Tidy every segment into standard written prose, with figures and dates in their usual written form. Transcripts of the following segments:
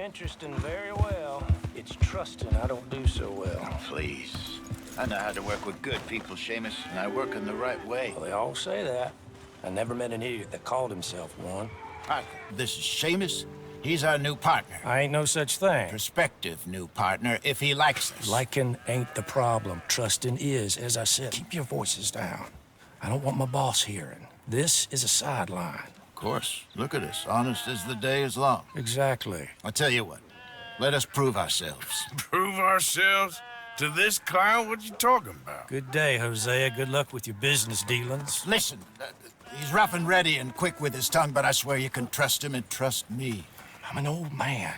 Interesting very well. It's trusting I don't do so well. Please. I know how to work with good people, Seamus, and I work in the right way. Well, they all say that. I never met an idiot that called himself one. Arthur, this is Seamus. He's our new partner. I ain't no such thing. Prospective new partner, if he likes us. Liking ain't the problem. Trusting is. As I said, keep your voices down. I don't want my boss hearing. This is a sideline. Of course. Look at us. Honest as the day is long. Exactly. I'll tell you what. Let us prove ourselves. Prove ourselves? To this clown? What you talking about? Good day, Hosea. Good luck with your business dealings. Listen, he's rough and ready and quick with his tongue, but I swear you can trust him and trust me. I'm an old man.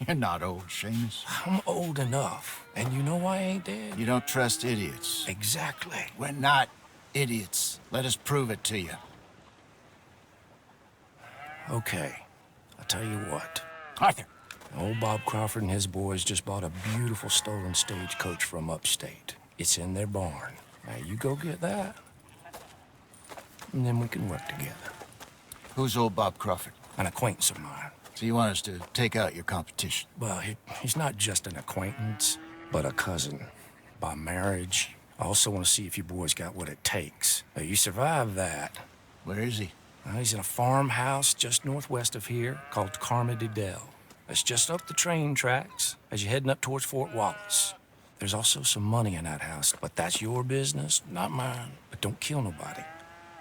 You're not old, Seamus. I'm old enough. And you know I ain't dead. You don't trust idiots. Exactly. We're not idiots. Let us prove it to you. Okay. I'll tell you what. Arthur. Old Bob Crawford and his boys just bought a beautiful stolen stagecoach from upstate. It's in their barn. Now you go get that, and then we can work together. Who's old Bob Crawford? An acquaintance of mine. So you want us to take out your competition? Well, he's not just an acquaintance, but a cousin. By marriage. I also want to see if you boys got what it takes. Now, you survive that. Where is he? He's in a farmhouse just northwest of here called Carmody-Dell. It's just up the train tracks as you're heading up towards Fort Wallace. There's also some money in that house, but that's your business, not mine. But don't kill nobody.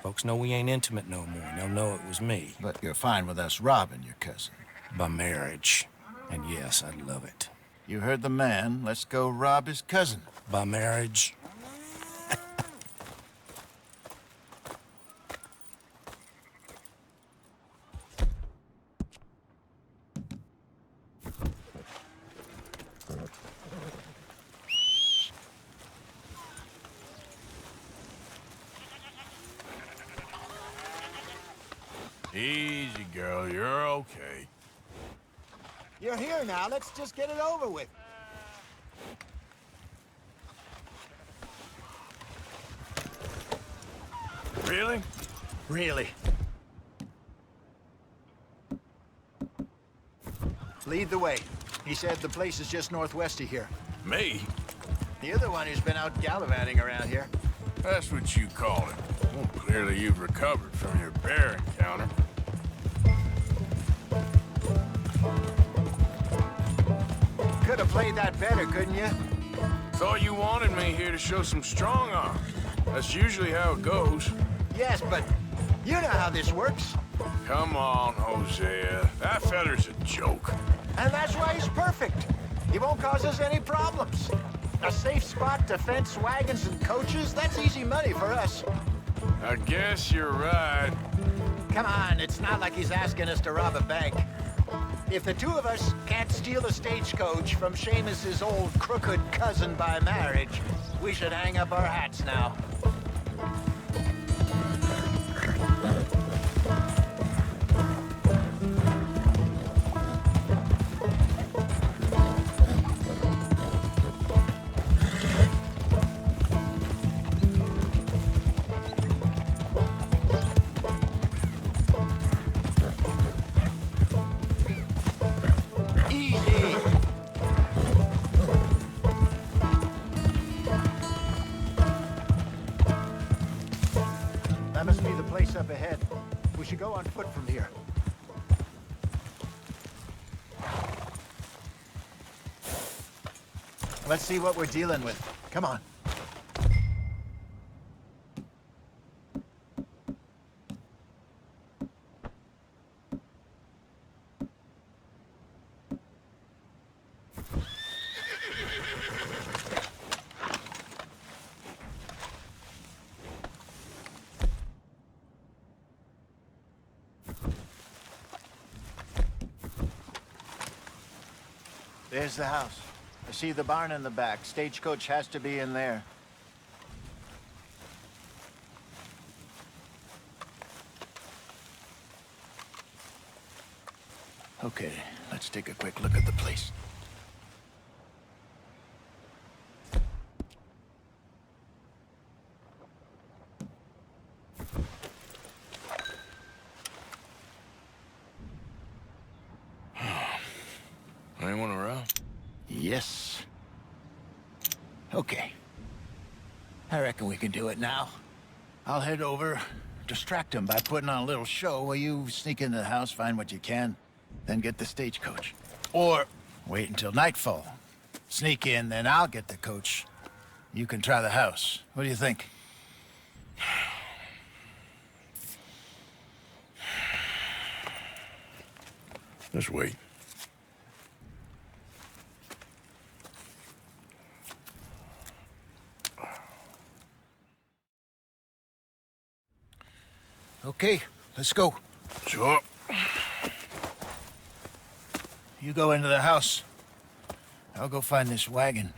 Folks know we ain't intimate no more, and they'll know it was me. But you're fine with us robbing your cousin. By marriage. And yes, I'd love it. You heard the man. Let's go rob his cousin. By marriage. Easy, girl. You're okay. You're here now. Let's just get it over with. Really? Really. Lead the way. He said the place is just northwest of here. Me? You're the one who's been out gallivanting around here. That's what you call it. Well, clearly you've recovered from your bear encounter. Could have played that better, couldn't you? Thought you wanted me here to show some strong arm. That's usually how it goes. Yes, but you know how this works. Come on, Hosea. That feller's a joke. And that's why he's perfect. He won't cause us any problems. A safe spot to fence wagons and coaches, that's easy money for us. I guess you're right. Come on, it's not like he's asking us to rob a bank. If the two of us can't steal a stagecoach from Seamus's old crooked cousin by marriage, we should hang up our hats now. That must be the place up ahead. We should go on foot from here. Let's see what we're dealing with. Come on. There's the house. I see the barn in the back. Stagecoach has to be in there. Okay, let's take a quick look at the place. Anyone around? Yes. Okay. I reckon we can do it now. I'll head over, distract him by putting on a little show while you sneak into the house, find what you can, then get the stagecoach. Or wait until nightfall. Sneak in, then I'll get the coach. You can try the house. What do you think? Just wait. Okay, let's go. Sure. You go into the house. I'll go find this wagon.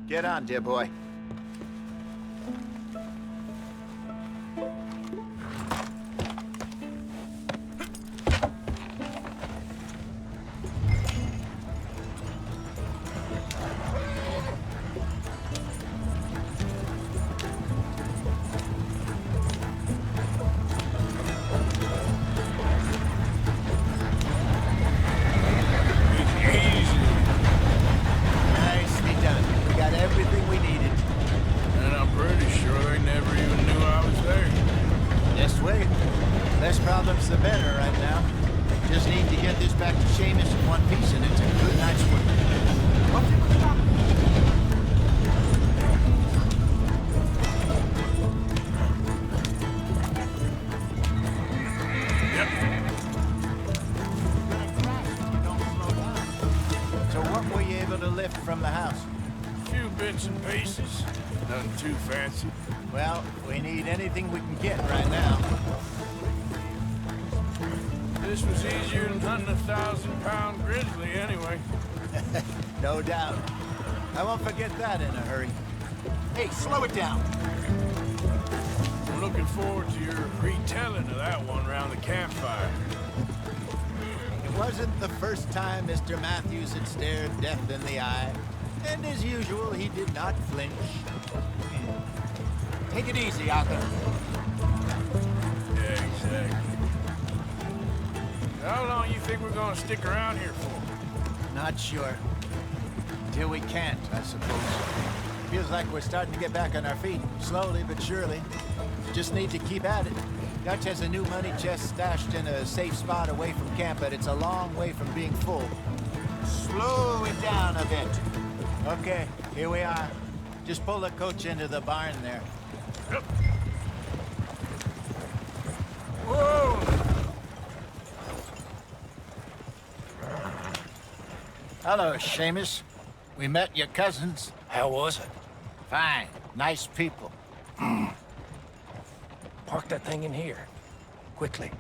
Get on, dear boy. Nicely done. We got everything we needed. And I'm pretty sure they never even knew I was there. This way. Less problems the better right now. Just need to get this back to Seamus in one piece and it's a good night's work. So what were you able to lift from the house? Few bits and pieces. Nothing too fancy. Well, we need anything we can get right now. This was easier than hunting a 1,000-pound grizzly anyway. No doubt. I won't forget that in a hurry. Hey, slow it down. I'm looking forward to your retelling of that one around the campfire. It wasn't the first time Mr. Matthews had stared death in the eye. And as usual, he did not flinch. Take it easy, Arthur. Yeah, exactly. How long you think we're gonna stick around here for? Not sure. Till we can't, I suppose. Feels like we're starting to get back on our feet, slowly but surely. Just need to keep at it. Dutch has a new money chest stashed in a safe spot away from camp, but it's a long way from being full. Slow it down a bit. Okay, here we are. Just pull the coach into the barn there. Yep. Whoa! Hello, Seamus. We met your cousins. How was it? Fine. Nice people. Park that thing in here. Quickly.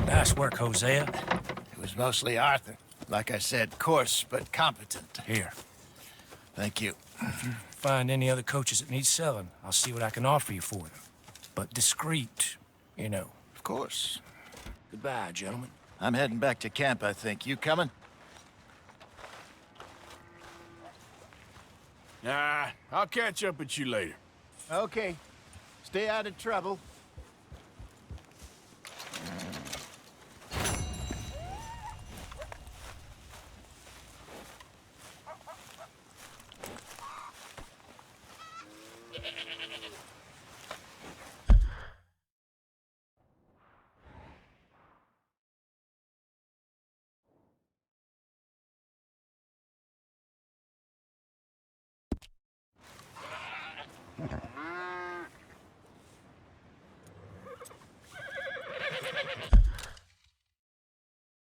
Nice work, Hosea. It was mostly Arthur. Like I said, coarse but competent. Here. Thank you. Find any other coaches that need selling. I'll see what I can offer you for them. But discreet, you know. Of course. Goodbye, gentlemen. I'm heading back to camp, I think. You coming? Nah, I'll catch up with you later. Okay. Stay out of trouble.